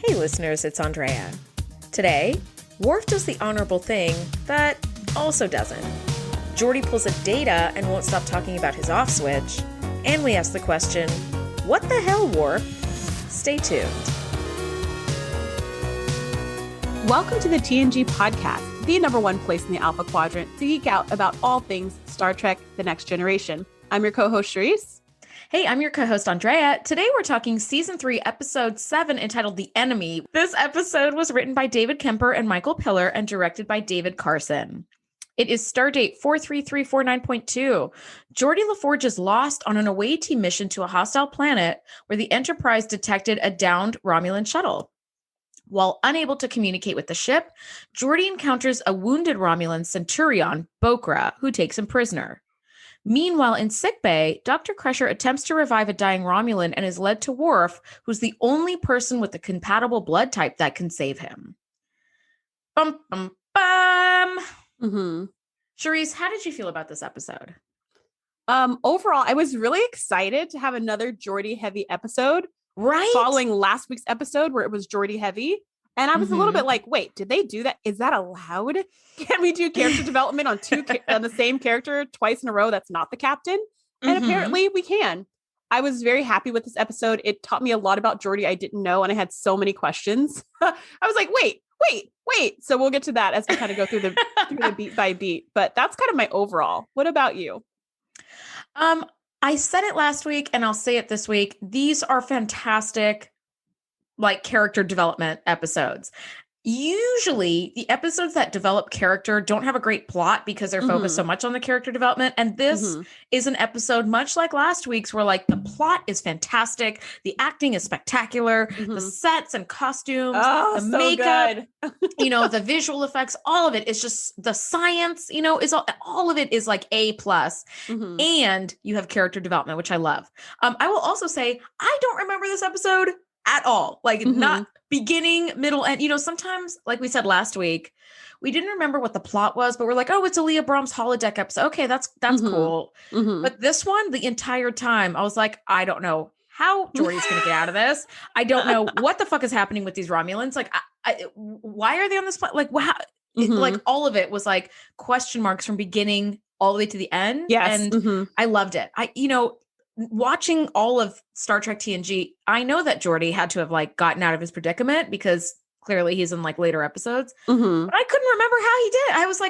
Hey listeners, it's Andrea. Today, Worf does the honorable thing, but also doesn't. Geordi pulls a data and won't stop talking about his off switch. And we ask the question, what the hell, Worf? Stay tuned. Welcome to the TNG Podcast, the number one place in the Alpha Quadrant to geek out about all things Star Trek: The Next Generation. I'm your co-host, Shereese. Hey, I'm your co-host, Andrea. Today we're talking Season 3, Episode 7, entitled The Enemy. This episode was written by David Kemper and Michael Piller and directed by David Carson. It is Stardate 43349.2. Geordi LaForge is lost on an away team mission to a hostile planet where the Enterprise detected a downed Romulan shuttle. While unable to communicate with the ship, Geordi encounters a wounded Romulan Centurion, Bokra, who takes him prisoner. Meanwhile, in sickbay, Dr. Crusher attempts to revive a dying Romulan and is led to Worf, who's the only person with a compatible blood type that can save him. Bum, bum, bum. Mm-hmm. Shereese, how did you feel about this episode? Overall, I was really excited to have another Geordi heavy episode. Right? Following last week's episode where it was Geordi heavy. And I was a little bit like, wait, did they do that? Is that allowed? Can we do character development on on the same character twice in a row? That's not the captain. And apparently we can. I was very happy with this episode. It taught me a lot about Geordi I didn't know. And I had so many questions. I was like, wait. So we'll get to that as we kind of go through the beat by beat. But that's kind of my overall. What about you? I said it last week and I'll say it this week. These are fantastic, character development episodes. Usually the episodes that develop character don't have a great plot because they're focused so much on the character development. And this is an episode much like last week's where the plot is fantastic. The acting is spectacular. The sets and costumes, the so makeup, the visual effects, all of it is just the science, is all of it is A+. And you have character development, which I love. I will also say, I don't remember this episode at all. Not beginning, middle, end. Sometimes, like we said last week, we didn't remember what the plot was, but we're like, oh, it's a Leah Brahms holodeck episode. Okay, that's cool. But this one, the entire time, I was like, I don't know how Geordi's going to get out of this. I don't know what the fuck is happening with these Romulans. Why are they on this planet? All of it was question marks from beginning all the way to the end. Yes. And I loved it. Watching all of Star Trek TNG, I know that Geordi had to have gotten out of his predicament because clearly he's in later episodes, but I couldn't remember how he did. I was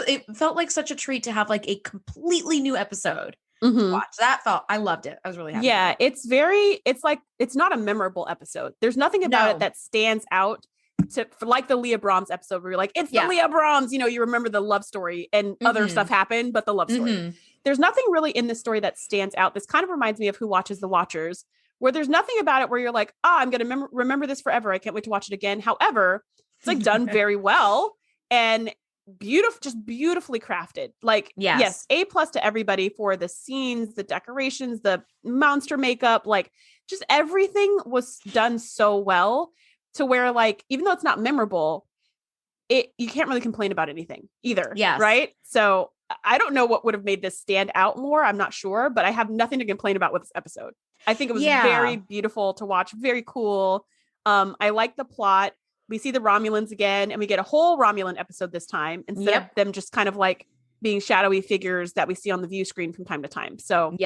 it felt like such a treat to have a completely new episode. Watch that I loved it. I was really happy. Yeah. It's not a memorable episode. There's nothing about it that stands out for the Leah Brahms episode where you're like, it's the Leah Brahms, you remember the love story and other stuff happened, but the love story. There's nothing really in this story that stands out. This kind of reminds me of Who Watches the Watchers, where there's nothing about it where you're like, I'm going to remember this forever. I can't wait to watch it again. However, it's done very well and beautifully crafted. Yes, A+ to everybody for the scenes, the decorations, the monster makeup, just everything was done so well to where even though it's not memorable, you can't really complain about anything either. Yes. Right. So I don't know what would have made this stand out more. I'm not sure, but I have nothing to complain about with this episode. I think it was very beautiful to watch. Very cool. I like the plot. We see the Romulans again, and we get a whole Romulan episode this time instead of them just kind of being shadowy figures that we see on the view screen from time to time. So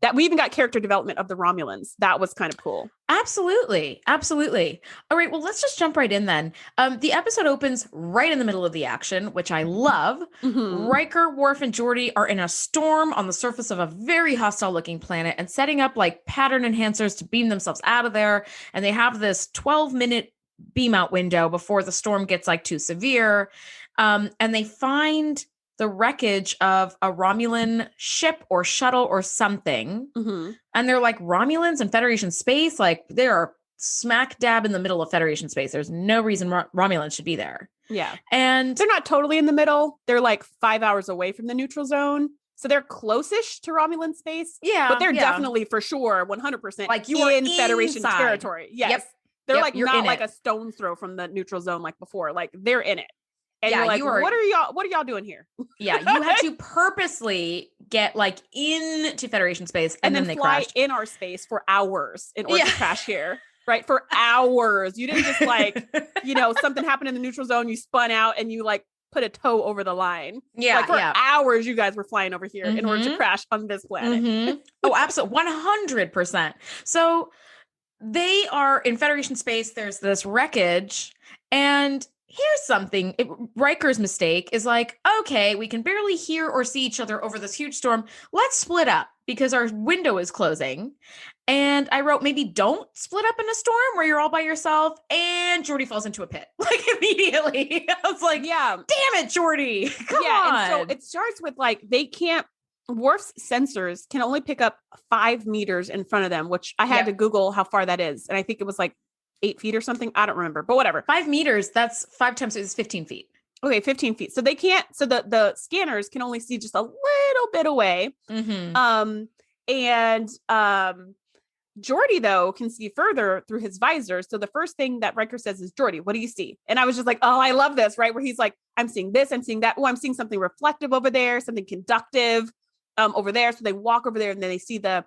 that we even got character development of the Romulans. That was kind of cool. Absolutely. All right. Well, let's just jump right in then. The episode opens right in the middle of the action, which I love. Riker, Worf, and Geordi are in a storm on the surface of a very hostile looking planet and setting up pattern enhancers to beam themselves out of there. And they have this 12-minute beam out window before the storm gets too severe. And they find the wreckage of a Romulan ship or shuttle or something. And they're Romulans in Federation space. They are smack dab in the middle of Federation space. There's no reason Romulans should be there. Yeah. And they're not totally in the middle. They're 5 hours away from the neutral zone. So they're close-ish to Romulan space. Yeah. But they're definitely for sure 100% you are in Federation inside. Territory. Yes. Yep. They're you're not a stone's throw from the neutral zone before. They're in it. And you're what are y'all doing here? Yeah, you had to purposely get into Federation space and then they fly crashed in our space for hours in order to crash here. right? For hours. You didn't just like, something happened in the neutral zone, you spun out and you like put a toe over the line. Yeah. Like for hours, you guys were flying over here in order to crash on this planet. Oh, absolutely. 100%. So they are in Federation space. There's this wreckage. And here's something. Riker's mistake is like, okay, we can barely hear or see each other over this huge storm. Let's split up because our window is closing. And I wrote, maybe don't split up in a storm where you're all by yourself. And Geordi falls into a pit like immediately. I was like, yeah, damn it, Geordi. Come on. And so it starts with like, Worf's sensors can only pick up 5 meters in front of them, which I had to Google how far that is. And I think it was like 8 feet or something. I don't remember, but whatever. 5 meters. That's 5 times it's 15 feet. Okay. 15 feet. So they can't, so the scanners can only see just a little bit away. Geordi, though, can see further through his visor. So the first thing that Riker says is, Geordi, what do you see? And I was just like, oh, I love this, right? Where he's like, I'm seeing this, I'm seeing that. Oh, I'm seeing something reflective over there, something conductive over there. So they walk over there and then they see the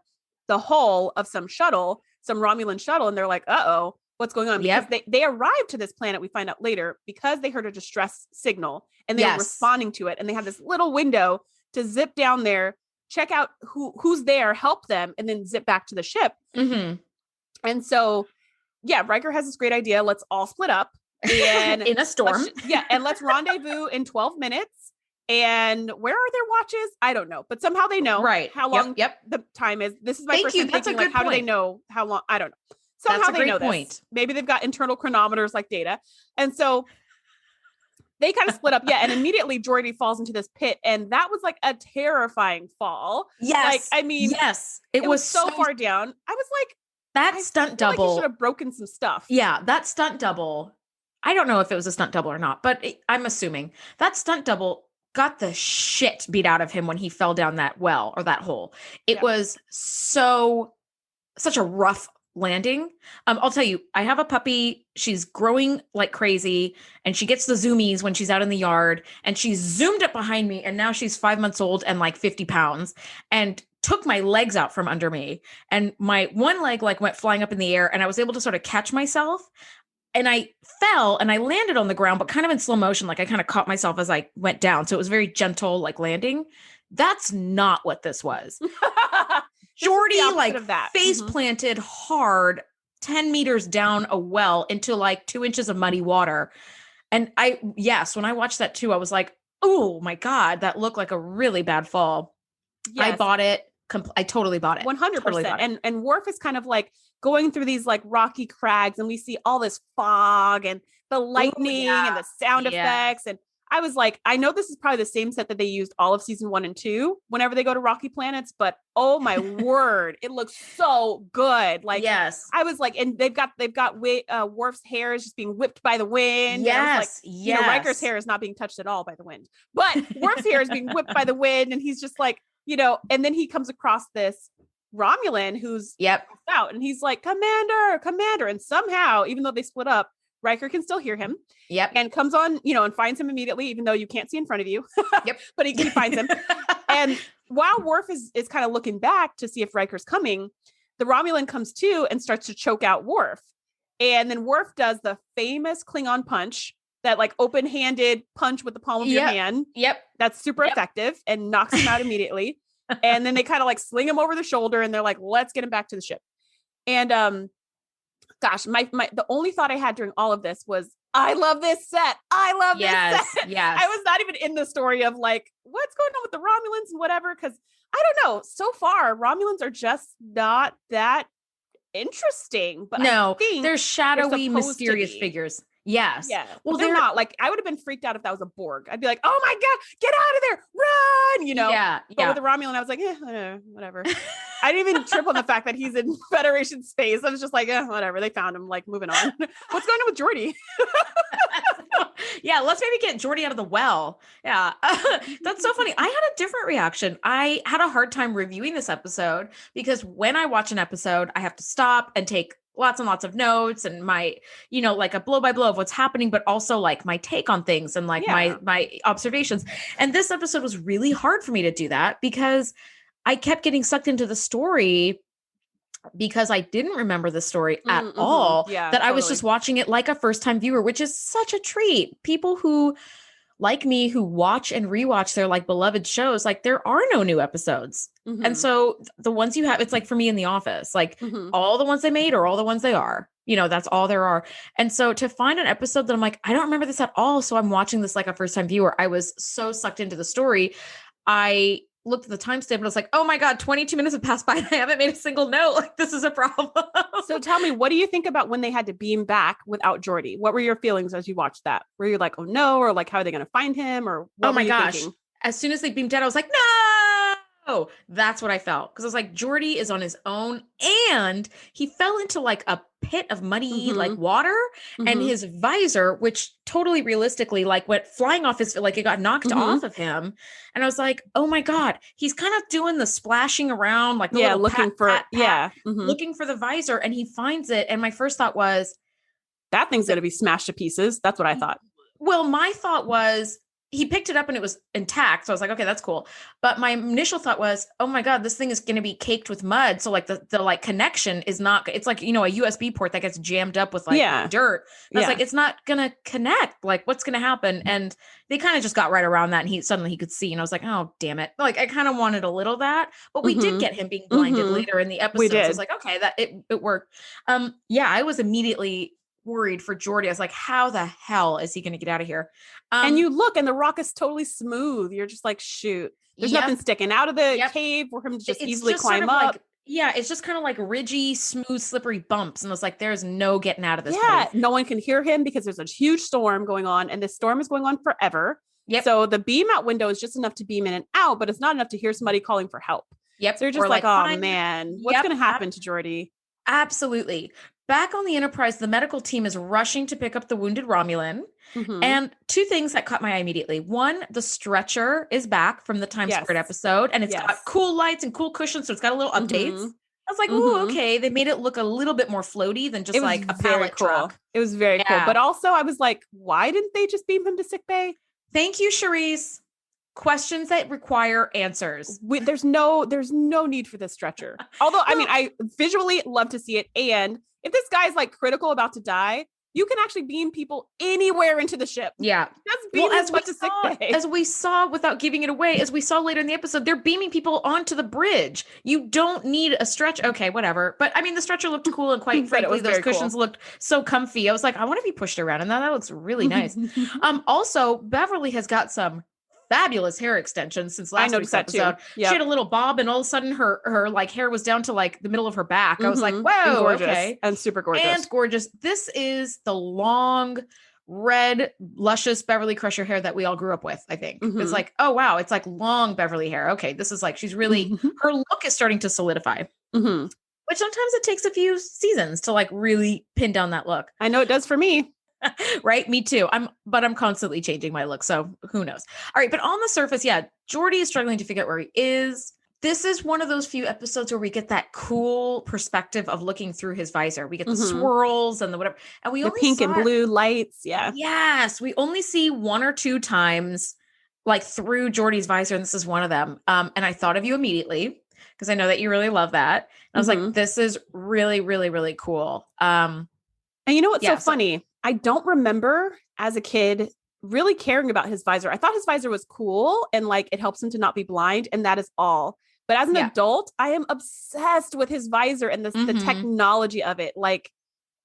hull of some Romulan shuttle. And they're like, uh-oh, what's going on? Because they arrived to this planet, we find out later, because they heard a distress signal and they were responding to it. And they have this little window to zip down there, check out who's there, help them, and then zip back to the ship. And so, Riker has this great idea. Let's all split up and in a storm. And let's rendezvous in 12 minutes. And where are their watches? I don't know, but somehow they know how long the time is. This is my first time thinking, like, how do they know how long? I don't know. Somehow they know this. Maybe they've got internal chronometers like Data. And so they kind of split up. And immediately Geordi falls into this pit. And that was like a terrifying fall. Yes. Like, I mean, it was so far down. I was like, that stunt double. Like he should have broken some stuff. Yeah. That stunt double. I don't know if it was a stunt double or not, but I'm assuming that stunt double got the shit beat out of him when he fell down that well or that hole. It was such a rough landing. I'll tell you, I have a puppy. She's growing like crazy and she gets the zoomies when she's out in the yard, and she's zoomed up behind me. And now she's 5 months old and like 50 pounds and took my legs out from under me. And my one leg like went flying up in the air, and I was able to sort of catch myself. And I fell and I landed on the ground, but kind of in slow motion. Like I kind of caught myself as I went down. So it was very gentle, like landing. That's not what this was. Geordi like face planted hard 10 meters down a well into like 2 inches of muddy water. And when I watched that too, I was like, oh my God, that looked like a really bad fall. Yes. I bought it. I totally bought it. 100%. Totally bought it. And Worf is kind of like going through these like rocky crags, and we see all this fog and the lightning and the sound effects. And I was like, I know this is probably the same set that they used all of season 1 and 2 whenever they go to rocky planets, but oh my word, it looks so good. Like, I was like, and they've got Worf's hair is just being whipped by the wind. Yes. Like, Riker's hair is not being touched at all by the wind, but Worf's hair is being whipped by the wind. And he's just like, and then he comes across this Romulan who's out, and he's like, Commander. And somehow, even though they split up, Riker can still hear him. And comes on, and finds him immediately, even though you can't see in front of you. But he finds him. And while Worf is kind of looking back to see if Riker's coming, the Romulan comes to and starts to choke out Worf. And then Worf does the famous Klingon punch, that like open-handed punch with the palm of your hand. That's super effective and knocks him out immediately. And then they kind of like sling him over the shoulder and they're like, let's get him back to the ship. And gosh, the only thought I had during all of this was, I love this set. I love this set. Yes. I was not even in the story of like, what's going on with the Romulans and whatever. Cause I don't know. So far, Romulans are just not that interesting. But no, they're shadowy, mysterious figures. Yes. Yeah. Well, they're not. Like, I would have been freaked out if that was a Borg. I'd be like, oh my God, get out of there, run, Yeah. But with the Romulan, I was like, whatever. I didn't even trip on the fact that he's in Federation space. I was just like, whatever. They found him, like, moving on. What's going on with Geordi? Let's maybe get Geordi out of the well. Yeah. That's so funny. I had a different reaction. I had a hard time reviewing this episode because when I watch an episode, I have to stop and take lots and lots of notes and my, like a blow by blow of what's happening, but also like my take on things and like my observations. And this episode was really hard for me to do that because I kept getting sucked into the story because I didn't remember the story at all, that I was just watching it like a first-time viewer, which is such a treat. People who, like me, who watch and rewatch their like beloved shows, like there are no new episodes. And so the ones you have, it's like for me in The Office, like all the ones they made are all the ones they are. That's all there are. And so to find an episode that I'm like, I don't remember this at all. So I'm watching this like a first-time viewer. I was so sucked into the story. I looked at the timestamp and I was like, oh my God, 22 minutes have passed by and I haven't made a single note. Like, this is a problem. So tell me, what do you think about when they had to beam back without Geordi? What were your feelings as you watched that? Were you like, oh no, or like, how are they going to find him? Or what oh my gosh. Thinking? As soon as they beamed out, I was like, no, that's what I felt. Cause I was like, Geordi is on his own and he fell into like a pit of muddy, like water and his visor, which totally realistically like went flying off his, like it got knocked off of him. And I was like, oh my God, he's kind of doing the splashing around, like the looking looking for the visor, and he finds it. And my first thought was, that thing's going to be smashed to pieces. That's what I thought. Well, my thought was, he picked it up and it was intact. So I was like, okay, that's cool. But my initial thought was, oh my God, this thing is going to be caked with mud. So like the like connection is not, it's like, a USB port that gets jammed up with like dirt. And I was like, it's not going to connect. Like what's going to happen? And they kind of just got right around that. And he could see, and I was like, oh, damn it. Like I kind of wanted a little that, but we did get him being blinded later in the episode. We did. So I was like, okay, that it worked. I was immediately worried for Geordi. I was like, how the hell is he going to get out of here? And you look, and the rock is totally smooth. You're just like, shoot, there's nothing sticking out of the cave for him to just easily climb up. Like, it's just kind of like ridgy, smooth, slippery bumps. And it's like, there's no getting out of this. Yeah, no one can hear him because there's a huge storm going on, and this storm is going on forever. Yep. So the beam out window is just enough to beam in and out, but it's not enough to hear somebody calling for help. Yep. So you're just like, oh man, what's going to happen to Geordi? Absolutely. Back on the Enterprise, the medical team is rushing to pick up the wounded Romulan. And two things that caught my eye immediately. One, the stretcher is back from the Times Squared episode, and it's got cool lights and cool cushions, so it's got a little updates. I was like, ooh, okay. They made it look a little bit more floaty than just like a pallet truck. It was very cool. But also I was like, why didn't they just beam him to sickbay? Thank you, Shereese. Questions that require answers. There's no need for this stretcher. Although, I mean, I visually love to see it. And if this guy's like critical about to die, you can actually beam people anywhere into the ship. Yeah. Just beam as we saw, without giving it away, as we saw later in the episode, they're beaming people onto the bridge. You don't need a stretch. Okay, whatever. But I mean, the stretcher looked cool, and quite frankly, those cushions looked so comfy. I was like, I want to be pushed around, and that looks really nice. Also, Beverly has got some fabulous hair extensions since last week's episode. She had a little bob, and all of a sudden her like hair was down to like the middle of her back. I was like, whoa, okay. And super gorgeous. This is the long, red, luscious Beverly Crusher hair that we all grew up with, I think. It's like, oh wow, it's like long Beverly hair. Okay, this is like, she's really, her look is starting to solidify. Which sometimes it takes a few seasons to like really pin down that look. I know it does for me. Right? Me too. I'm constantly changing my look. So who knows? All right. But on the surface, Geordi is struggling to figure out where he is. This is one of those few episodes where we get that cool perspective of looking through his visor. We get the swirls and the whatever. And we only pink and blue lights. Yeah. Yes. We only see one or two times like through Geordi's visor. And this is one of them. And I thought of you immediately because I know that you really love that. And I was like, this is really, really, really cool. And you know what's so funny? I don't remember as a kid really caring about his visor. I thought his visor was cool and like it helps him to not be blind, and that is all. But as an adult, I am obsessed with his visor and the technology of it. Like,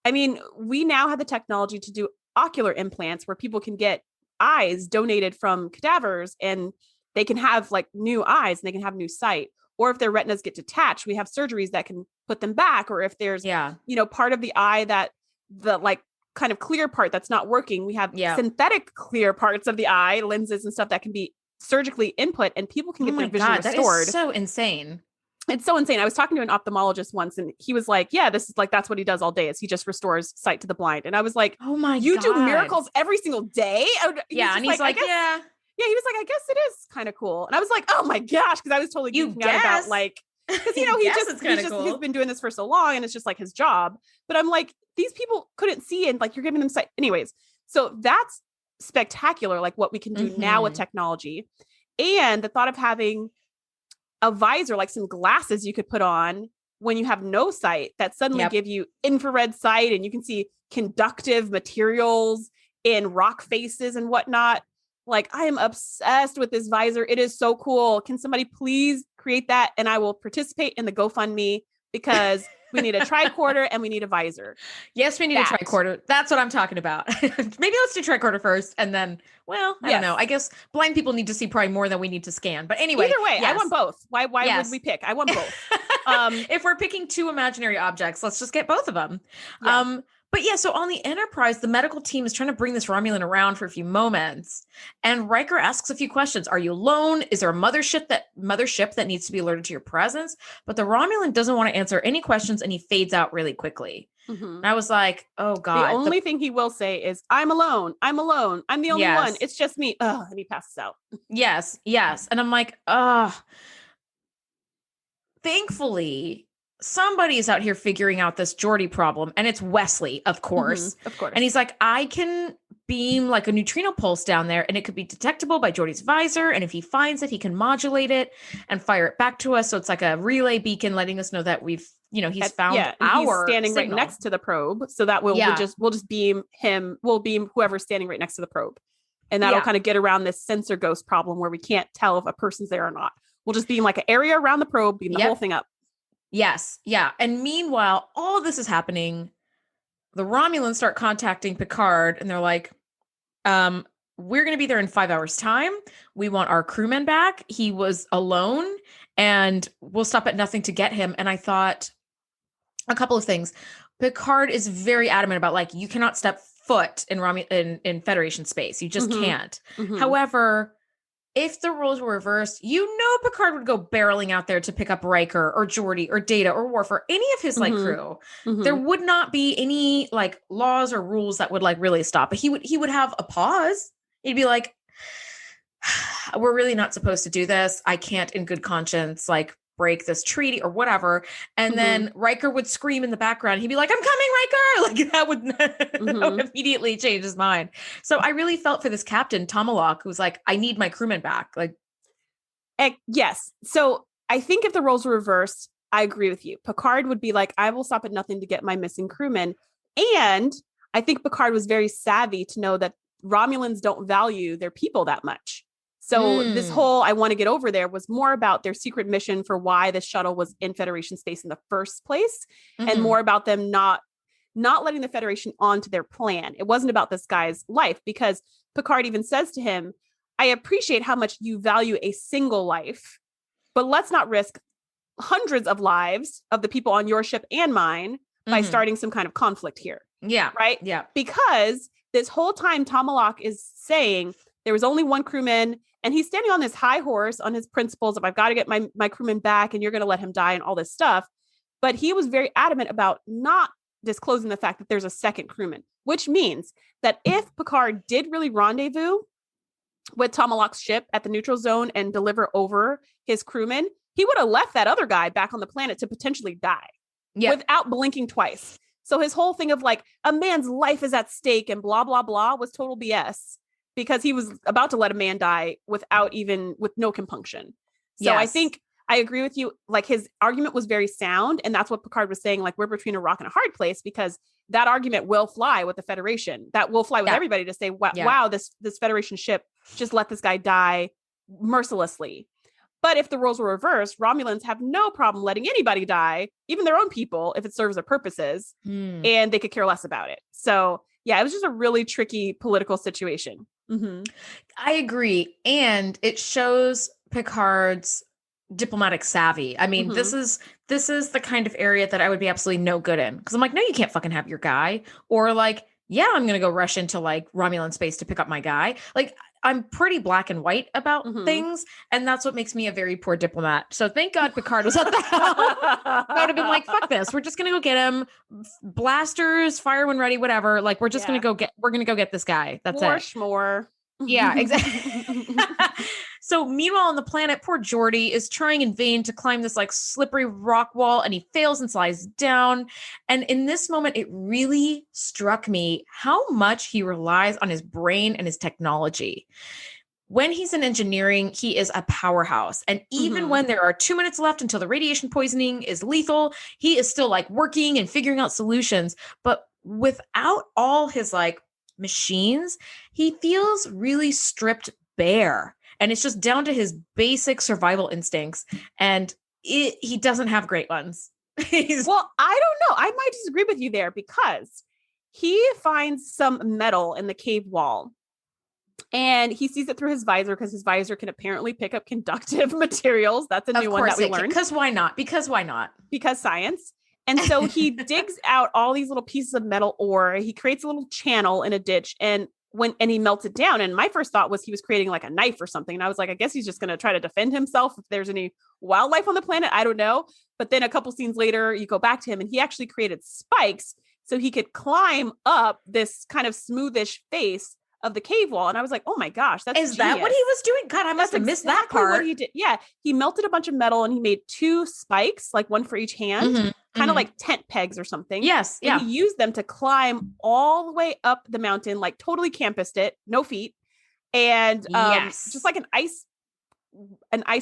I mean, we now have the technology to do ocular implants where people can get eyes donated from cadavers, and they can have like new eyes and they can have new sight. Or if their retinas get detached, we have surgeries that can put them back. Or if there's, part of the eye that the like kind of clear part that's not working, we have synthetic clear parts of the eye, lenses and stuff that can be surgically input, and people can get their vision restored. That is so insane. It's so insane. I was talking to an ophthalmologist once, and he was like, yeah, this is like, that's what he does all day, is he just restores sight to the blind. And I was like, oh my God, you do miracles every single day? And he's like, yeah, he was like, I guess it is kind of cool. And I was like, oh my gosh, because I was totally geeking out about like, because he's been doing this for so long, and it's just like his job. But I'm like, these people couldn't see, and like you're giving them sight. Anyways, so that's spectacular, like what we can do now with technology. And the thought of having a visor, like some glasses you could put on when you have no sight that suddenly give you infrared sight and you can see conductive materials in rock faces and whatnot. Like, I am obsessed with this visor. It is so cool. Can somebody please create that? And I will participate in the GoFundMe because we need a tricorder and we need a visor. Yes, we need a tricorder. That's what I'm talking about. Maybe let's do tricorder first. And then, well, I don't know. I guess blind people need to see probably more than we need to scan. But anyway. Either way, I want both. Why would we pick? I want both. If we're picking two imaginary objects, let's just get both of them. Yeah. But yeah, so on the Enterprise, the medical team is trying to bring this Romulan around for a few moments. And Riker asks a few questions. Are you alone? Is there a mothership that needs to be alerted to your presence? But the Romulan doesn't want to answer any questions and he fades out really quickly. Mm-hmm. And I was like, oh God. The only thing he will say is, I'm alone. I'm alone. I'm the only one. It's just me. Ugh, and he passes out. Yes. And I'm like, thankfully, somebody is out here figuring out this Geordi problem, and it's Wesley, of course. Mm-hmm, of course. And he's like, I can beam like a neutrino pulse down there, and it could be detectable by Geordi's visor. And if he finds it, he can modulate it and fire it back to us. So it's like a relay beacon letting us know that he's found our he's standing signal right next to the probe. So that we'll just beam him. We'll beam whoever's standing right next to the probe. And that'll kind of get around this sensor ghost problem where we can't tell if a person's there or not. We'll just beam like an area around the probe, beam the whole thing up. Yes. Yeah. And meanwhile, all of this is happening. The Romulans start contacting Picard and they're like, we're going to be there in 5 hours time. We want our crewman back. He was alone and we'll stop at nothing to get him. And I thought a couple of things. Picard is very adamant about like, you cannot step foot in Federation space. You just can't. Mm-hmm. However, if the roles were reversed, Picard would go barreling out there to pick up Riker or Geordi or Data or Worf or any of his like crew. Mm-hmm. There would not be any like laws or rules that would like really stop. But he would have a pause. He'd be like, we're really not supposed to do this. I can't in good conscience like break this treaty or whatever. And then Riker would scream in the background. He'd be like, I'm coming, Riker. Like that would immediately change his mind. So I really felt for this captain, Tomalak, who's like, I need my crewman back. Like, yes. So I think if the roles were reversed, I agree with you. Picard would be like, I will stop at nothing to get my missing crewman. And I think Picard was very savvy to know that Romulans don't value their people that much. So this whole I want to get over there was more about their secret mission for why the shuttle was in Federation space in the first place, and more about them not letting the Federation onto their plan. It wasn't about this guy's life, because Picard even says to him, I appreciate how much you value a single life, but let's not risk hundreds of lives of the people on your ship and mine by starting some kind of conflict here. Yeah. Right? Yeah. Because this whole time Tomalak is saying there was only one crewman, and he's standing on this high horse on his principles of I've got to get my crewman back and you're going to let him die and all this stuff. But he was very adamant about not disclosing the fact that there's a second crewman, which means that if Picard did really rendezvous with Tomalak's ship at the neutral zone and deliver over his crewman, he would have left that other guy back on the planet to potentially die without blinking twice. So his whole thing of like a man's life is at stake and blah, blah, blah was total BS. Because he was about to let a man die with no compunction. So I think I agree with you. Like his argument was very sound. And that's what Picard was saying. Like we're between a rock and a hard place, because that argument will fly with the Federation. That will fly with everybody to say, wow, this Federation ship just let this guy die mercilessly. But if the roles were reversed, Romulans have no problem letting anybody die, even their own people, if it serves their purposes, and they could care less about it. So yeah, it was just a really tricky political situation. Mm-hmm. I agree. And it shows Picard's diplomatic savvy. I mean, this is the kind of area that I would be absolutely no good in. Cause I'm like, no, you can't fucking have your guy. Or like, yeah, I'm going to go rush into like Romulan space to pick up my guy. Like I'm pretty black and white about things. And that's what makes me a very poor diplomat. So thank God Picard was at the helm. I would have been like, fuck this. We're just going to go get him. Blasters, fire when ready, whatever. Like, we're just going to go get this guy. That's Schmore. Yeah, exactly. So meanwhile on the planet, poor Geordi is trying in vain to climb this like slippery rock wall, and he fails and slides down. And in this moment, it really struck me how much he relies on his brain and his technology. when he's in engineering, he is a powerhouse. And even when there are 2 minutes left until the radiation poisoning is lethal, he is still like working and figuring out solutions. But without all his like machines, he feels really stripped bare. And it's just down to his basic survival instincts. And he doesn't have great ones. Well, I don't know. I might disagree with you there because he finds some metal in the cave wall. And he sees it through his visor because his visor can apparently pick up conductive materials. That's a new one that we learned. Because why not? Because science. And so he digs out all these little pieces of metal ore. He creates a little channel in a ditch and he melts it down. And my first thought was he was creating like a knife or something. And I was like, I guess he's just going to try to defend himself if there's any wildlife on the planet. I don't know. But then a couple scenes later, you go back to him and he actually created spikes so he could climb up this kind of smoothish face of the cave wall. And I was like, oh my gosh, that's Is that what he was doing? God, I must have missed that part. What he did. Yeah. He melted a bunch of metal and he made 2 spikes, like one for each hand, kind of like tent pegs or something. Yes. And he used them to climb all the way up the mountain, like totally campused it, no feet. And just like an ice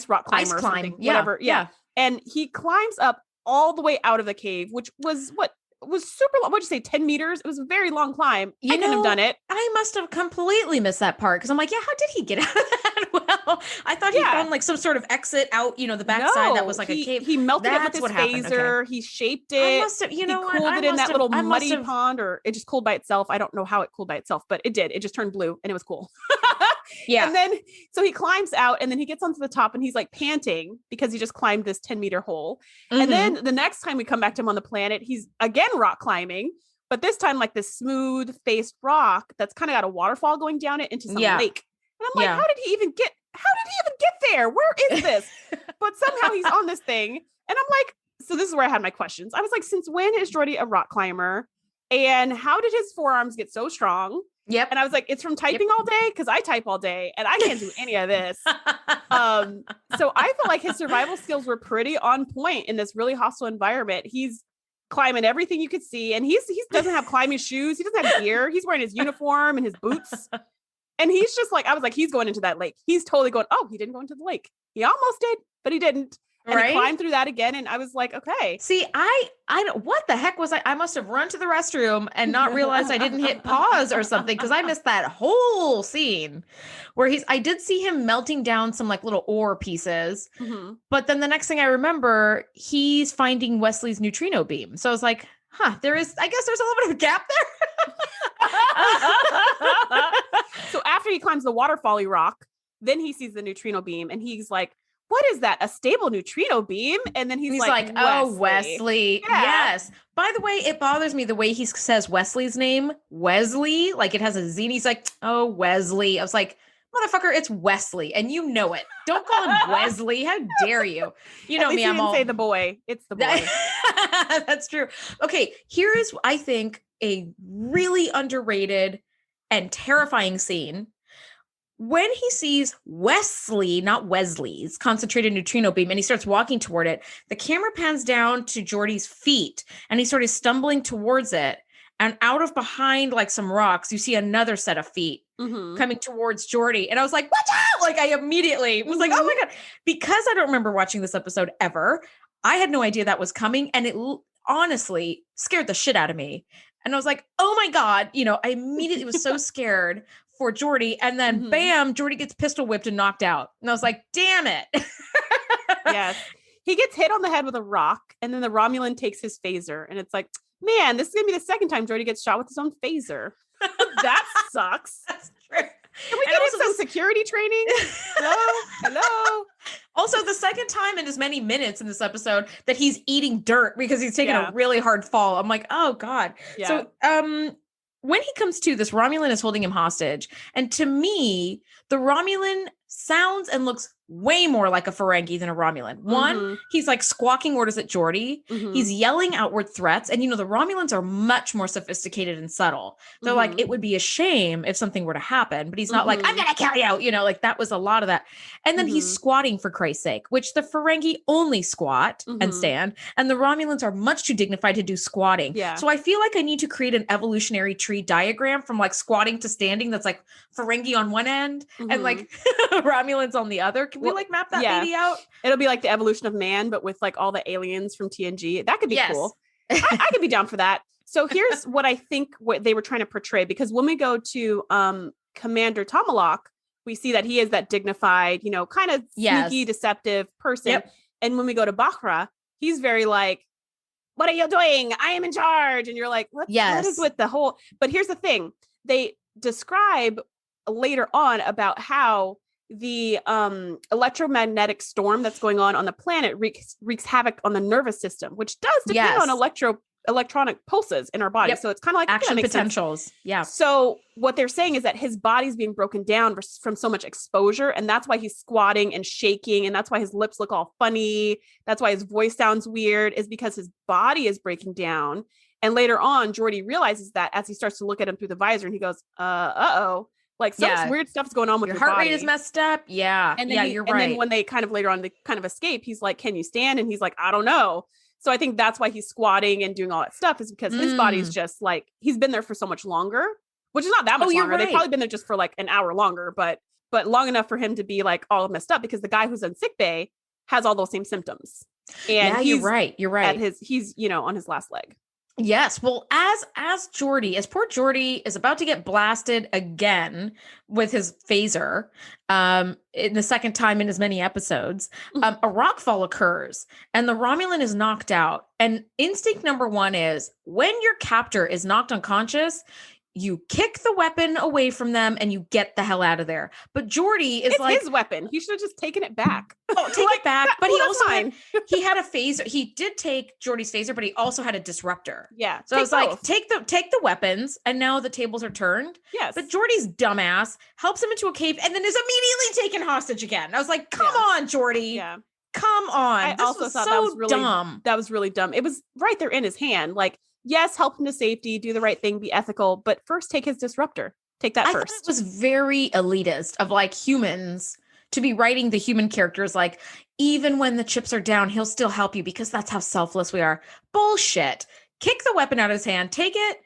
rock climber or something, whatever. Yeah. And he climbs up all the way out of the cave, which was was super long. What'd you say? 10 meters? It was a very long climb. I couldn't have done it. I must have completely missed that part. Cause I'm like, yeah, how did he get out of that? Well, I thought he found like some sort of exit out, the backside that was like a cave. He melted it with his phaser. Okay. He shaped it. I must have, he cooled it in that little muddy pond, or it just cooled by itself. I don't know how it cooled by itself, but it did. It just turned blue and it was cool. Yeah. And then, so he climbs out and then he gets onto the top and he's like panting because he just climbed this 10-meter hole. And then the next time we come back to him on the planet, he's again rock climbing, but this time like this smooth faced rock that's kind of got a waterfall going down it into some lake. And I'm like, how did he even get there? Where is this? But somehow he's on this thing. And I'm like, so this is where I had my questions. I was like, since when is Geordi a rock climber? And how did his forearms get so strong? Yep. And I was like, it's from typing all day, because I type all day and I can't do any of this. So I feel like his survival skills were pretty on point in this really hostile environment. He's climbing everything you could see, and he doesn't have climbing shoes. He doesn't have gear. He's wearing his uniform and his boots. And he's just like, I was like, he's going into that lake. He's totally going, oh, he didn't go into the lake. He almost did, but he didn't. And he climbed through that again. And I was like, okay. See, I don't, what the heck was I must have run to the restroom and not realized I didn't hit pause or something, because I missed that whole scene where I did see him melting down some like little ore pieces. But then the next thing I remember, he's finding Wesley's neutrino beam. So I was like, I guess there's a little bit of a gap there. So after he climbs the waterfall rock, then he sees the neutrino beam and he's like, what is that? A stable neutrino beam? And then he's like, oh, Wesley. Yeah. Yes. By the way, it bothers me the way he says Wesley's name, Wesley, like it has a Z. And he's like, oh, Wesley. I was like, motherfucker, it's Wesley. And you know it. Don't call him Wesley. How dare you? You know me. I'm all say the boy. It's the boy. That's true. Okay. Here is, I think, a really underrated and terrifying scene. When he sees Wesley, not Wesley's, concentrated neutrino beam, and he starts walking toward it, the camera pans down to Geordi's feet, and he started stumbling towards it. And out of behind, like some rocks, you see another set of feet coming towards Geordi. And I was like, watch out! Like, I immediately was like, oh my God. Because I don't remember watching this episode ever, I had no idea that was coming. And it honestly scared the shit out of me. And I was like, oh my God. I immediately was so scared for Geordi, and then bam, Geordi gets pistol whipped and knocked out. And I was like, damn it. Yes. He gets hit on the head with a rock, and then the Romulan takes his phaser, and it's like, man, this is gonna be the second time Geordi gets shot with his own phaser. That sucks. That's true. Can we get some security training? Hello. Also, the second time in as many minutes in this episode that he's eating dirt because he's taking a really hard fall. I'm like, oh God. Yeah. So when he comes to, this Romulan is holding him hostage. And to me, the Romulan sounds and looks way more like a Ferengi than a Romulan. One, he's like squawking orders at Geordi. He's yelling outward threats. And, the Romulans are much more sophisticated and subtle. They're like, it would be a shame if something were to happen, but he's not like, I'm going to kill you. Like that was a lot of that. And then he's squatting for Christ's sake, which the Ferengi only squat and stand. And the Romulans are much too dignified to do squatting. Yeah. So I feel like I need to create an evolutionary tree diagram from like squatting to standing. That's like Ferengi on one end and like Romulans on the other. Can we like map that baby out? It'll be like the evolution of man, but with like all the aliens from TNG. That could be cool. I could be down for that. So here's what I think what they were trying to portray, because when we go to Commander Tomalak, we see that he is that dignified, kind of sneaky, deceptive person. Yep. And when we go to Bakra, he's very like, what are you doing? I am in charge. And you're like, what is with the whole, but here's the thing. They describe later on about how the electromagnetic storm that's going on the planet wreaks havoc on the nervous system, which does depend on electronic pulses in our body. So it's kind of like action potentials. Sense. Yeah. So what they're saying is that his body's being broken down from so much exposure. And that's why he's squatting and shaking. And that's why his lips look all funny. That's why his voice sounds weird, is because his body is breaking down. And later on, Geordi realizes that as he starts to look at him through the visor, and he goes, uh-oh. Like some weird stuff's going on with your heart body. rate is messed up. Yeah. And then you're right. And then when they kind of later on, they kind of escape, he's like, can you stand? And he's like, I don't know. So I think that's why he's squatting and doing all that stuff, is because his body's just like, he's been there for so much longer, which is not that much longer. Right. They've probably been there just for like an hour longer, but long enough for him to be like all messed up, because the guy who's in sick bay has all those same symptoms. And you're right. You're right. He's, on his last leg. Yes. Well, as poor Geordi is about to get blasted again with his phaser, in the second time in as many episodes, a rockfall occurs and the Romulan is knocked out. And instinct number one is, when your captor is knocked unconscious, you kick the weapon away from them and you get the hell out of there. But Geordi is like, his weapon. He should have just taken it back. Oh, take it back. But he also had a phaser. He did take Geordi's phaser, but he also had a disruptor. Yeah. So I was like, take the weapons, and now the tables are turned. Yes. But Geordi's dumbass helps him into a cave and then is immediately taken hostage again. I was like, come on, Geordi. Yeah. Come on. I also thought that was really dumb. That was really dumb. It was right there in his hand. Like, yes, help him to safety, do the right thing, be ethical, but first take his disruptor. Take that first. I thought it was very elitist of like humans to be writing the human characters like, even when the chips are down, he'll still help you because that's how selfless we are. Bullshit. Kick the weapon out of his hand, take it,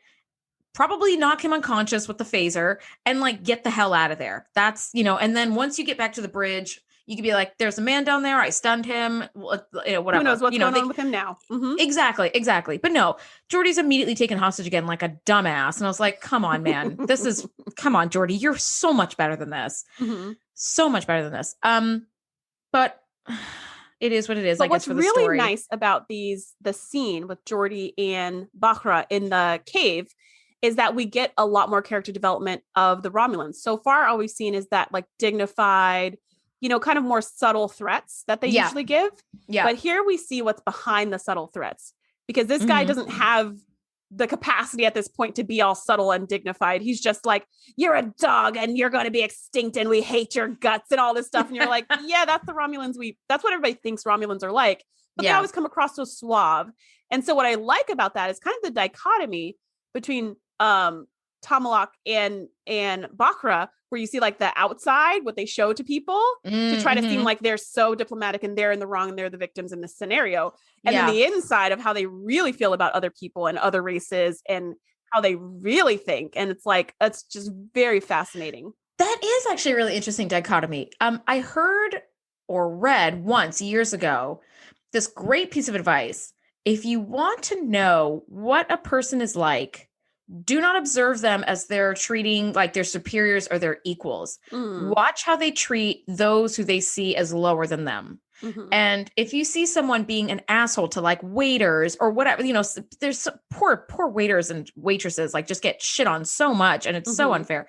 probably knock him unconscious with the phaser, and like get the hell out of there. That's, and then once you get back to the bridge, you could be like, there's a man down there. I stunned him. Whatever. Who knows what's going on with him now? Mm-hmm. Exactly. But no, Geordi's immediately taken hostage again like a dumbass. And I was like, come on, man. Come on, Geordi. You're so much better than this. Mm-hmm. So much better than this. But it is what it is, but I guess, for the what's story. really nice about the scene with Geordi and Bakra in the cave is that we get a lot more character development of the Romulans. So far, all we've seen is that like dignified, kind of more subtle threats that they usually give. Yeah. But here we see what's behind the subtle threats, because this guy doesn't have the capacity at this point to be all subtle and dignified. He's just like, you're a dog and you're going to be extinct and we hate your guts and all this stuff. And you're like, yeah, that's the Romulans. That's what everybody thinks Romulans are like, but they always come across so suave. And so what I like about that is kind of the dichotomy between Tomalak and Bakra, where you see like the outside, what they show to people to try to seem like they're so diplomatic and they're in the wrong and they're the victims in this scenario. And then the inside of how they really feel about other people and other races and how they really think. And it's like, it's just very fascinating. That is actually a really interesting dichotomy. I heard or read once years ago, this great piece of advice. If you want to know what a person is like, do not observe them as they're treating like their superiors or their equals. Watch how they treat those who they see as lower than them. And if you see someone being an asshole to like waiters or whatever, there's poor waiters and waitresses like just get shit on so much and it's so unfair.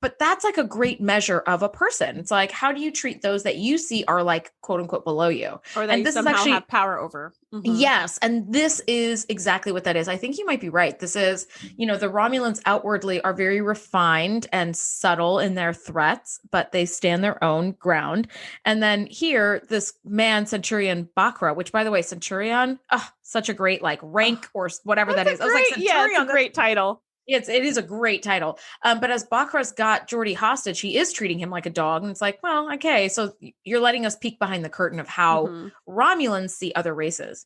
But that's like a great measure of a person. It's like, how do you treat those that you see are like, quote unquote, below you? Or that you somehow have power over. Yes. And this is exactly what that is. I think you might be right. This is, the Romulans outwardly are very refined and subtle in their threats, but they stand their own ground. And then here, this man, Centurion Bakra, which by the way, Centurion, such a great like rank or whatever that is. I was like, Centurion, yeah, it's a great title. It is a great title. But as Bakra's got Geordi hostage, he is treating him like a dog. And it's like, well, okay, so you're letting us peek behind the curtain of how Romulans see other races.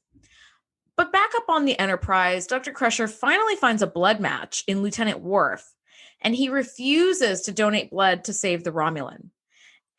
But back up on the Enterprise, Dr. Crusher finally finds a blood match in Lieutenant Worf, and he refuses to donate blood to save the Romulan.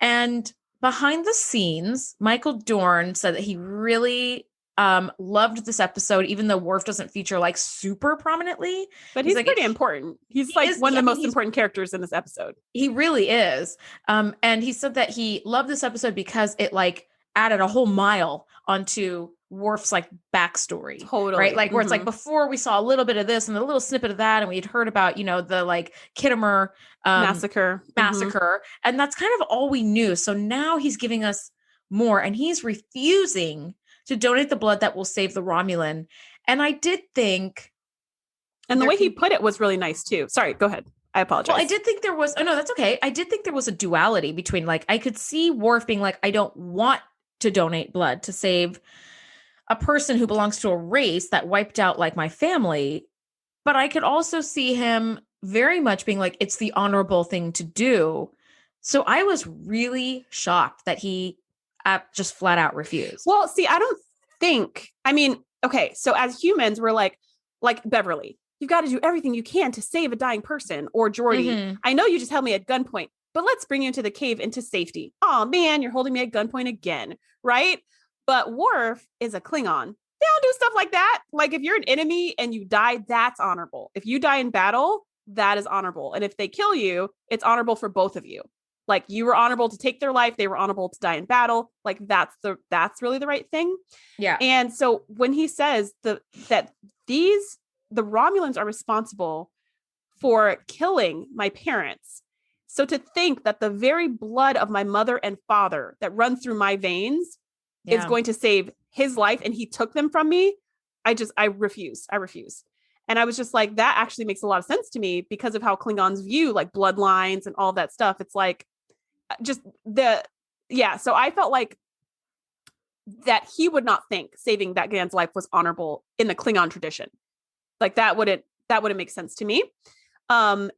And behind the scenes, Michael Dorn said that he really loved this episode, even though Worf doesn't feature like super prominently. But he's like, pretty important. He's like one of the most important characters in this episode. He really is. And he said that he loved this episode because it like added a whole mile onto Worf's like backstory. Totally. Right? Like where it's like before we saw a little bit of this and a little snippet of that, and we had heard about, the like Kittimer massacre. And that's kind of all we knew. So now he's giving us more, and he's refusing to donate the blood that will save the Romulan. And I did think... And the way he put it was really nice too. Sorry, go ahead. I apologize. Well, I did think there was... Oh, no, that's okay. I did think there was a duality between like, I could see Worf being like, I don't want to donate blood to save a person who belongs to a race that wiped out like my family. But I could also see him very much being like, it's the honorable thing to do. So I was really shocked that he just flat out refused. Well, see, I don't think, okay, so as humans, we're like Beverly, you've got to do everything you can to save a dying person, or Geordi, I know you just held me at gunpoint, but let's bring you into the cave into safety. Oh man, you're holding me at gunpoint again, right? But Worf is a Klingon. They don't do stuff like that. Like if you're an enemy and you die, that's honorable. If you die in battle, that is honorable. And if they kill you, it's honorable for both of you. Like you were honorable to take their life. They were honorable to die in battle. Like that's really the right thing. Yeah. And so when he says that the Romulans are responsible for killing my parents. So to think that the very blood of my mother and father that runs through my veins is going to save his life, and he took them from me, I refuse. And I was just like, that actually makes a lot of sense to me because of how Klingons view like bloodlines and all that stuff. It's like, so I felt like that he would not think saving that man's life was honorable in the Klingon tradition. Like that wouldn't make sense to me. And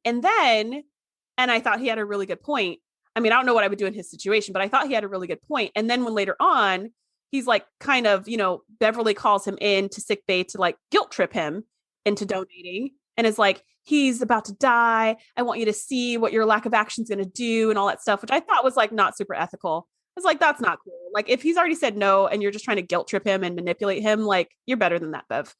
I thought he had a really good point. I mean, I don't know what I would do in his situation, but I thought he had a really good point. And then when later on, he's like kind of, Beverly calls him in to sick bay to like guilt trip him into donating, and is like, he's about to die. I want you to see what your lack of action is going to do and all that stuff, which I thought was like not super ethical. I was like, that's not cool. Like if he's already said no and you're just trying to guilt trip him and manipulate him, like you're better than that, Bev.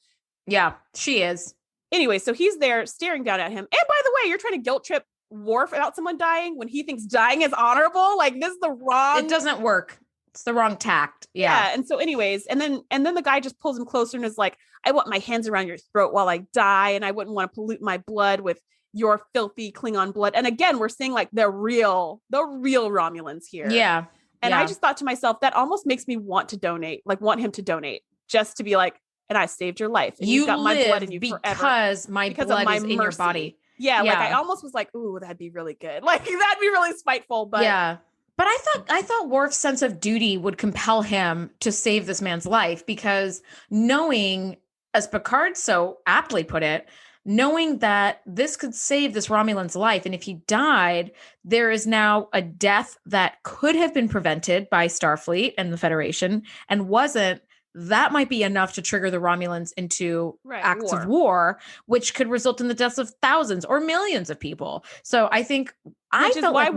Yeah, she is. Anyway, so he's there staring down at him. And by the way, you're trying to guilt trip Worf about someone dying when he thinks dying is honorable. Like this is the wrong... It doesn't work. It's the wrong tact. Yeah. And so anyways, and then the guy just pulls him closer and is like, I want my hands around your throat while I die. And I wouldn't want to pollute my blood with your filthy Klingon blood. And again, we're seeing like the real Romulans here. Yeah. And I just thought to myself, that almost makes me want him to donate just to be like, and I saved your life. And you got my blood in you because my blood is in your body. Yeah. Like I almost was like, ooh, that'd be really good. Like that'd be really spiteful. But yeah. But I thought Worf's sense of duty would compel him to save this man's life, because knowing, as Picard so aptly put it, knowing that this could save this Romulan's life, and if he died, there is now a death that could have been prevented by Starfleet and the Federation and wasn't, that might be enough to trigger the Romulans into acts of war, which could result in the deaths of thousands or millions of people. So I think which is why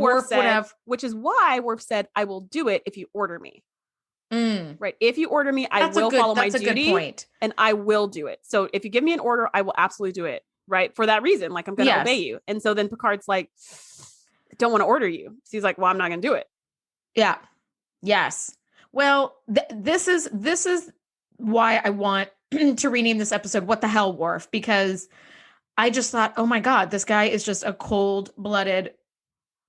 Worf said, I will do it if you order me. Right. If you order me, I will follow my duty. That's a good point. And I will do it. So if you give me an order, I will absolutely do it. Right. For that reason, like I'm going to obey you. And so then Picard's like, I don't want to order you. So he's like, well, I'm not going to do it. Yeah. Yes. Well, this is why I want to rename this episode What the Hell, Worf, because I just thought, oh my God, this guy is just a cold-blooded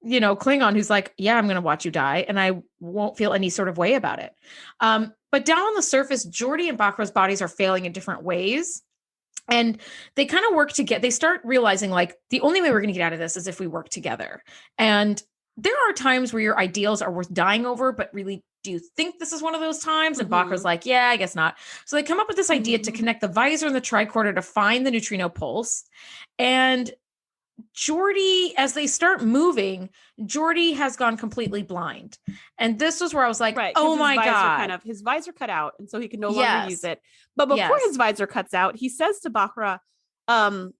Klingon who's like, yeah, I'm going to watch you die and I won't feel any sort of way about it. But down on the surface, Geordi and Bakra's bodies are failing in different ways. And they kind of work together. They start realizing like the only way we're going to get out of this is if we work together. And there are times where your ideals are worth dying over, but really, do you think this is one of those times? And Bakra's like, yeah, I guess not. So they come up with this idea to connect the visor and the tricorder to find the neutrino pulse. And Geordi, as they start moving, Geordi has gone completely blind. And this was where I was like, oh my God. His visor cut out. And so he could no longer use it. But before his visor cuts out, he says to Bakra,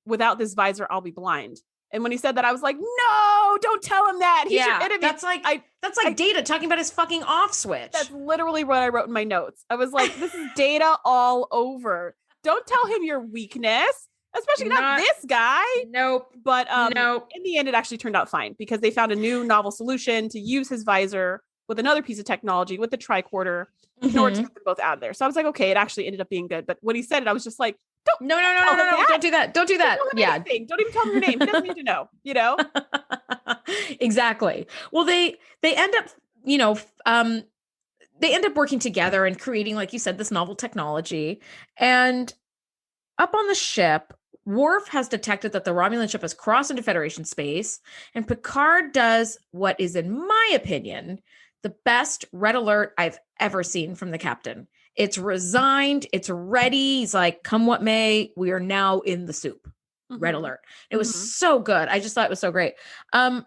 without this visor, I'll be blind. And when he said that, I was like, no, don't tell him that. He's your enemy. That's like Data talking about his fucking off switch. That's literally what I wrote in my notes. I was like, this is Data all over. Don't tell him your weakness. Especially not this guy. Nope. But in the end, it actually turned out fine because they found a new novel solution to use his visor with another piece of technology with the tricorder in order to get them both out of there. So I was like, okay, it actually ended up being good. But when he said it, I was just like, no, don't do that. Don't do that. Don't even tell him your name. He doesn't need to know, Exactly. Well, they end up, they end up working together and creating, like you said, this novel technology. And up on the ship, Worf has detected that the Romulan ship has crossed into Federation space, and Picard does what is, in my opinion, the best red alert I've ever seen from the captain. It's resigned. It's ready. He's like, come what may, we are now in the soup. Red alert. It was so good. I just thought it was so great. And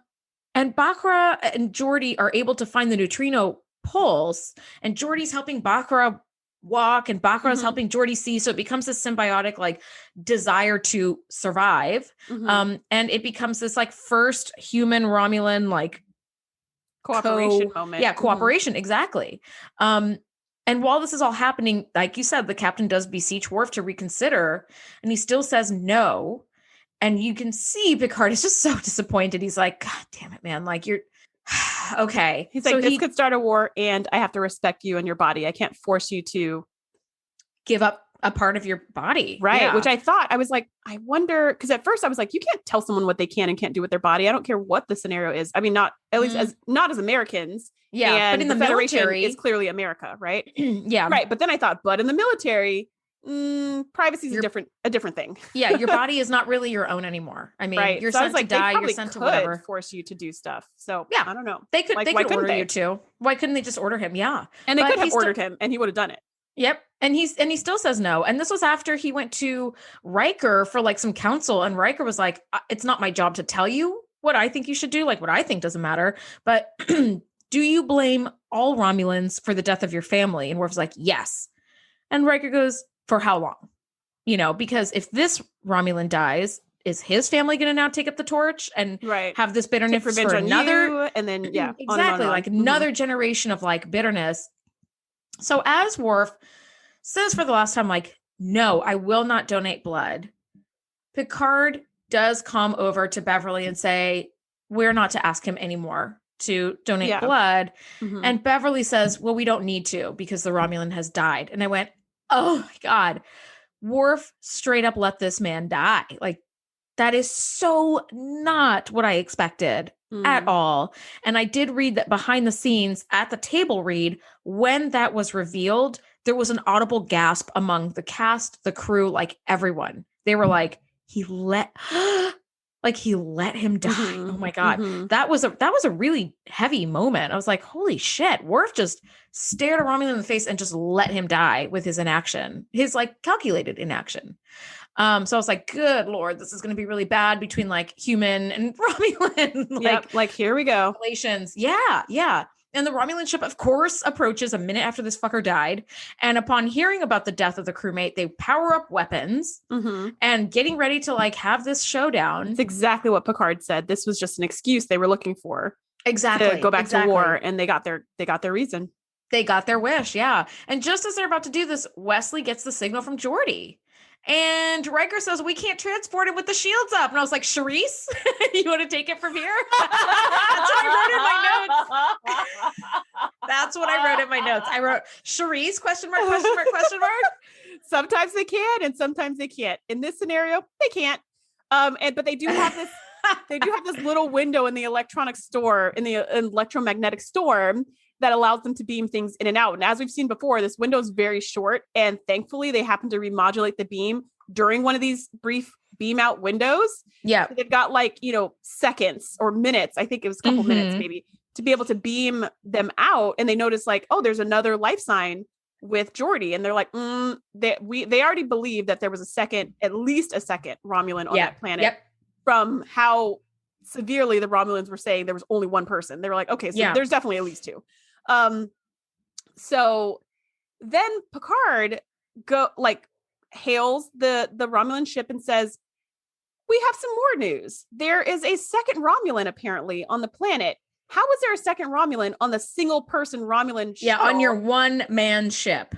Bakra and Geordi are able to find the neutrino pulse, and Geordi's helping Bakra walk, and Bakra's helping Geordi see. So it becomes this symbiotic like desire to survive. And it becomes this like first human Romulan like cooperation moment. Yeah, cooperation. Exactly. And while this is all happening, like you said, the captain does beseech Worf to reconsider, and he still says no. And you can see Picard is just so disappointed. He's like, God damn it, man. Like you're okay. He's like, this could start a war and I have to respect you and your body. I can't force you to give up a part of your body. Right. Yeah. Which I was like, I wonder, because at first I was like, you can't tell someone what they can and can't do with their body. I don't care what the scenario is. I mean, not at least as Americans. Yeah. And but in the Federation military is clearly America, right? Yeah. Right. But then I thought, but in the military, privacy is a different thing. Yeah, your body is not really your own anymore. I mean, you're so sent to die, you're sent to whatever. Force you to do stuff. So yeah, I don't know. They could order you to. Why couldn't they just order him? Yeah. And they could have ordered him and he would have done it. Yep. And he still says no. And this was after he went to Riker for like some counsel, and Riker was like, it's not my job to tell you what I think you should do. Like what I think doesn't matter. But do you blame all Romulans for the death of your family? And Worf's like, yes. And Riker goes, for how long? Because if this Romulan dies, is his family going to now take up the torch and have this bitterness for another? And then, exactly. On. Like another generation of like bitterness. So as Worf says for the last time, like, no, I will not donate blood. Picard does come over to Beverly and say, we're not to ask him anymore to donate blood. And Beverly says, well, we don't need to because the Romulan has died. And I went, oh my God, Worf straight up let this man die. Like that is so not what I expected at all. And I did read that behind the scenes at the table read, when that was revealed, there was an audible gasp among the cast, the crew, like everyone. They were like, he let him die. Oh my God. That was a really heavy moment. I was like, holy shit. Worf just stared a Romulan in the face and just let him die with his inaction, his like calculated inaction. So I was like, good Lord, this is going to be really bad between like human and Romulan. Like here we go. Relations. Yeah. Yeah. And the Romulan ship, of course, approaches a minute after this fucker died. And upon hearing about the death of the crewmate, they power up weapons and getting ready to like have this showdown. It's exactly what Picard said. This was just an excuse they were looking for. Exactly. To go back to war, and they got their reason. They got their wish, yeah. And just as they're about to do this, Wesley gets the signal from Geordi. And Riker says, we can't transport it with the shields up. And I was like, Shereese, you want to take it from here? That's what I wrote in my notes. That's what I wrote in my notes. I wrote, Shereese, question mark, question mark, question mark. Sometimes they can and sometimes they can't. In this scenario, they can't. But they do have this they do have this little window in the electronic store, in the electromagnetic storm, that allows them to beam things in and out. And as we've seen before, this window is very short. And thankfully, they happen to remodulate the beam during one of these brief beam out windows. Yeah. So they've got seconds or minutes. I think it was a couple minutes maybe, to be able to beam them out. And they notice oh, there's another life sign with Geordi. And they're like, they already believe that there was at least a second Romulan on that planet from how severely the Romulans were saying there was only one person. They were like, okay, so there's definitely at least two. So then Picard hails the Romulan ship and says, we have some more news. There is a second Romulan apparently on the planet. How was there a second Romulan on the single person Romulan ship? Yeah, on your one man ship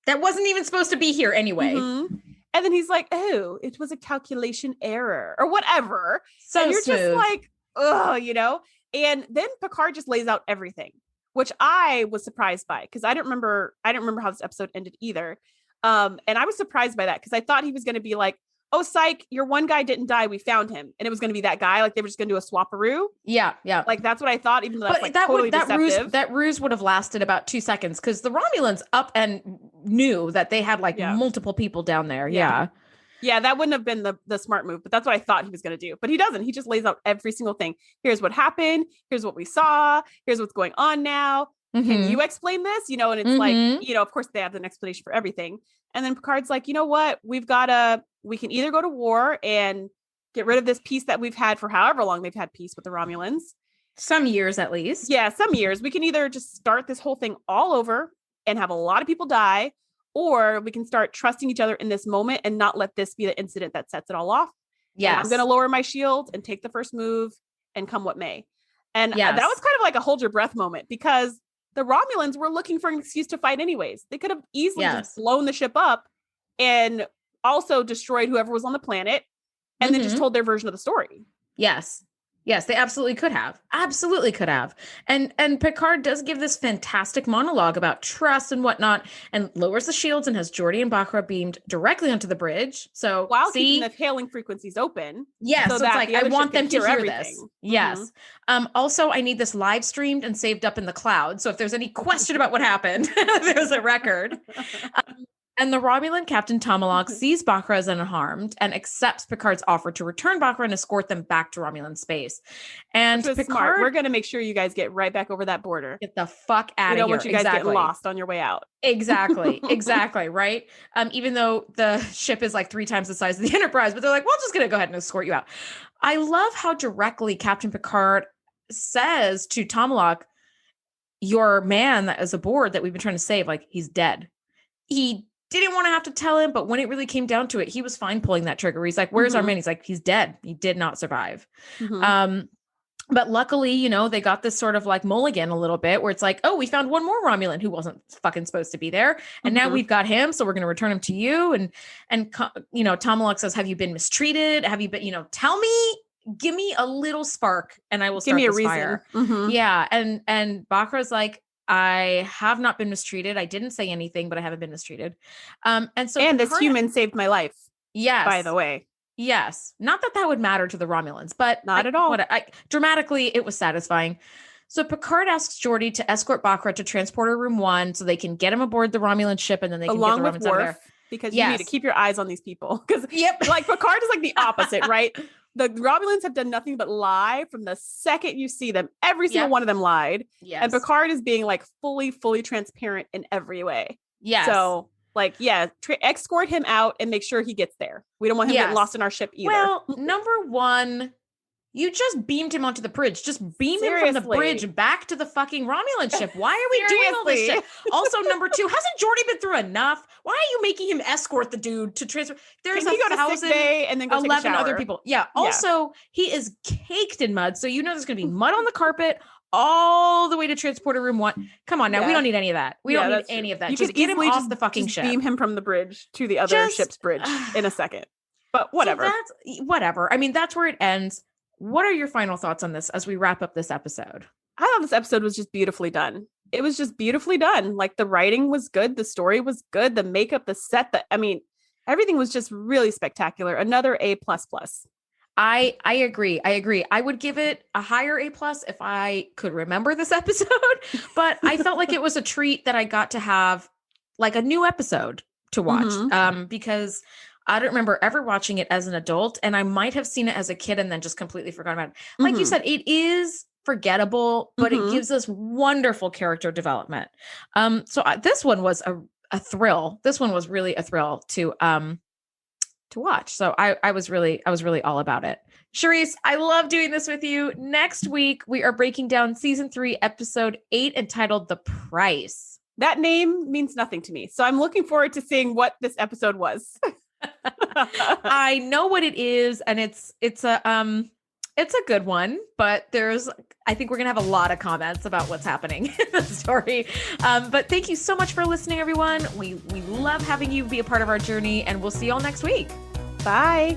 that wasn't even supposed to be here anyway. Mm-hmm. And then he's like, oh, it was a calculation error or whatever. So and you're smooth. Just like, ugh, And then Picard just lays out everything, which I was surprised by because I didn't remember how this episode ended either. And I was surprised by that because I thought he was going to be like, oh, psych, your one guy didn't die. We found him. And it was going to be that guy. Like they were just going to do a swapperoo. Yeah. Yeah. Like that's what I thought, even though that's totally deceptive. That ruse would have lasted about 2 seconds because the Romulans up and knew that they had multiple people down there. Yeah. Yeah, that wouldn't have been the smart move, but that's what I thought he was going to do. But he doesn't. He just lays out every single thing. Here's what happened. Here's what we saw. Here's what's going on now. Mm-hmm. Can you explain this? And it's of course they have an explanation for everything. And then Picard's like, you know what? We can either go to war and get rid of this peace that we've had for however long they've had peace with the Romulans. Some years at least. Yeah, some years. We can either just start this whole thing all over and have a lot of people die, or we can start trusting each other in this moment and not let this be the incident that sets it all off. Yeah, I'm going to lower my shield and take the first move and come what may. And that was kind of like a hold your breath moment because the Romulans were looking for an excuse to fight anyways. They could have easily just blown the ship up and also destroyed whoever was on the planet and then just told their version of the story. Yes. Yes, they absolutely could have. Absolutely could have. And Picard does give this fantastic monologue about trust and whatnot and lowers the shields and has Geordi and Bacra beamed directly onto the bridge. So while keeping the hailing frequencies open. Yes, so it's like I want them to hear everything. This. Yes. Also, I need this live streamed and saved up in the cloud. So if there's any question about what happened, there's a record. And the Romulan Captain Tomalak sees Bacra as unharmed and accepts Picard's offer to return Bacra and escort them back to Romulan space. And Picard, smart. We're going to make sure you guys get right back over that border. Get the fuck out of here. We don't want you guys getting lost on your way out. Exactly. Exactly. Right. Even though the ship is like 3 times the size of the Enterprise, but they're like, we're just going to go ahead and escort you out. I love how directly Captain Picard says to Tomalak, your man that is aboard that we've been trying to save, like he's dead. He didn't want to have to tell him, but when it really came down to it, he was fine pulling that trigger. He's like, where's our man? He's like, he's dead. He did not survive. But luckily, they got this sort of like mulligan a little bit where it's like, oh, we found one more Romulan who wasn't fucking supposed to be there. And now we've got him. So we're going to return him to you. And Tomalak says, have you been mistreated? Have you been, tell me, give me a little spark and I will start this fire. Yeah. And Bacra's like, I have not been mistreated. I didn't say anything, but I haven't been mistreated. And this human saved my life. Yes. By the way. Yes. Not that would matter to the Romulans, but not at all. Dramatically, it was satisfying. So Picard asks Geordi to escort Bacra to transporter room 1 so they can get him aboard the Romulan ship and then they can get the Romulans out of there. Because you need to keep your eyes on these people. Because like Picard is like the opposite, right? The Romulans have done nothing but lie from the second you see them. Every single one of them lied. Yes. And Picard is being like fully transparent in every way. Yes. So like, escort him out and make sure he gets there. We don't want him getting lost in our ship either. Well, number one, you just beamed him onto the bridge. Just beam him from the bridge back to the fucking Romulan ship. Why are we doing all this shit? Also, number two, hasn't Geordi been through enough? Why are you making him escort the dude to transfer? There's 1,000 and then go 11 other people. Yeah. Also, he is caked in mud. So there's going to be mud on the carpet all the way to transporter room 1. Come on now. We don't need any of that. We don't need any of that. You just get him off the fucking ship. Beam him from the bridge to the other ship's bridge in a second. But whatever. So whatever. I mean, that's where it ends. What are your final thoughts on this as we wrap up this episode? I thought this episode was just beautifully done. It was just beautifully done. Like the writing was good. The story was good. The makeup, the set, everything was just really spectacular. Another A++. I agree. I would give it a higher A+ if I could remember this episode, but I felt like it was a treat that I got to have like a new episode to watch, because I don't remember ever watching it as an adult, and I might have seen it as a kid and then just completely forgotten about it. Like you said, it is forgettable, but it gives us wonderful character development. So this one was a thrill. This one was really a thrill to watch. So I was really all about it. Shereese, I love doing this with you. Next week, we are breaking down season 3, episode 8, entitled The Price. That name means nothing to me. So I'm looking forward to seeing what this episode was. I know what it is, and it's a good one, but I think we're going to have a lot of comments about what's happening in the story. But thank you so much for listening, everyone. We love having you be a part of our journey, and we'll see you all next week. Bye.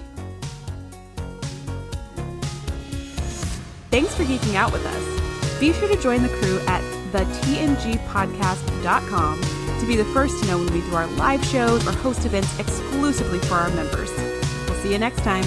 Thanks for geeking out with us. Be sure to join the crew at thetngpodcast.com to be the first to know when we do our live shows or host events exclusively for our members. We'll see you next time.